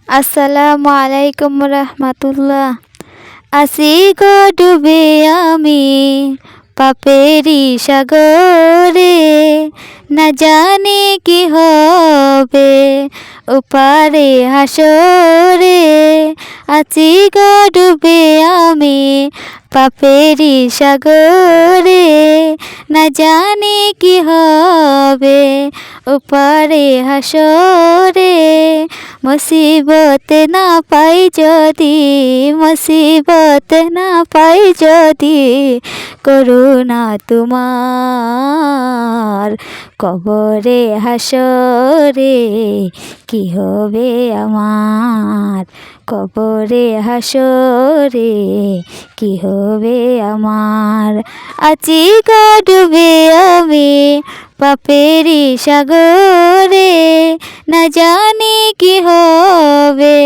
আসসালামু আলাইকুম রহমতুল্লাহ। আসি গো ডুবে আমি পাপেরি সাগরে, না জানি কি হবে ওপারে হাসরে। আছি গো ডুবে আমি পাপেরি সাগরে, না জানি কি হবে ওপারে হাসরে। মুসিবত না পাই যদি, মুসিবত না পাই যদি, করুণা তোমার কবরে হাসরে কি হবে আমার, কবরে হাসরে কি হবে আমার। আছি গো ডুবে আমি পাপেরি সাগরে, না জানি কি হবে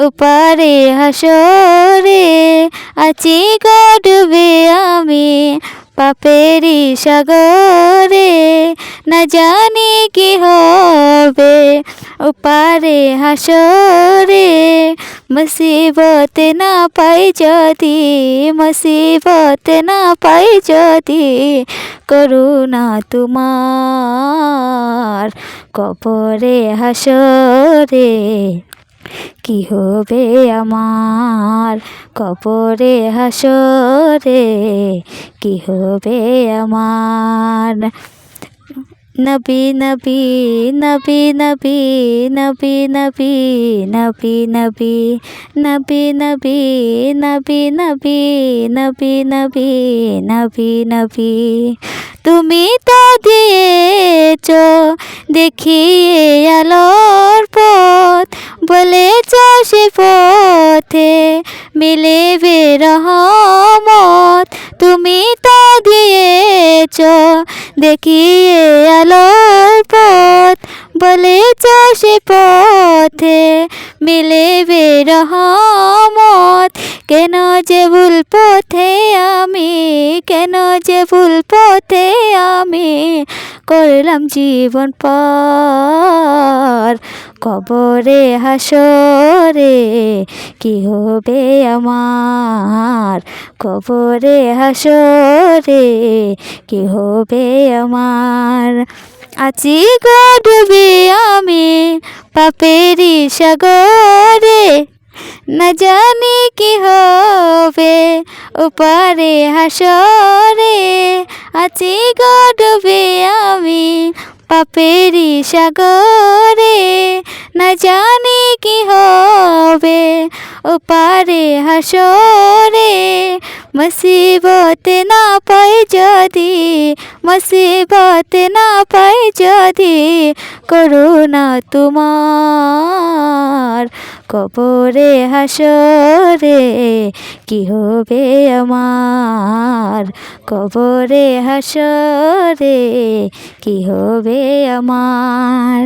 ওপারে হাসরে। আছি গো ডুবে আমি পাপেরি সাগরে, না জানি কি হবে ওপারে হাসরে। মুসিবত না পাই যদি, মুসিবত না পাই যদি, করুণা তোমার কবরে হাসরে কি হবে আমার, কবরে হাসরে কি হবে আমার। নবী নবী নবী নবী নবী নবী নবী নবী নবী নবী নবী নবী নবী নবী নবী নবী। তুমি তো দিয়েছ দেখিয়ে আলোর পথ, বলেছ সে পথে মিলেবে রহমত। তুমি তো দিয়েছ দেখিয়ে আলোর পথ, বলেছ সে পথে মিলেবে রহমত। কেন যে ভুল পথে আমি, কেন যে ভুল পথে আমি করলাম জীবন পার। কবরে হাসরে কি হবে আমার, কবরে হাসরে কি হবে আমার। আছি গো ডুবে আমি পাপেরি সাগরে, না জানি কি হবে ওপারে হাসরে। আছি গো ডুবে আমি পাপেরি সাগরে, না জানি কি হবে ওপারে হাসরে। মুসিবত না পাই যদি, মুসিবত না পাই যদি, করুণা তোমার কবরে হাসরে কি হবে আমার, কবরে হাসরে কি হবে আমার।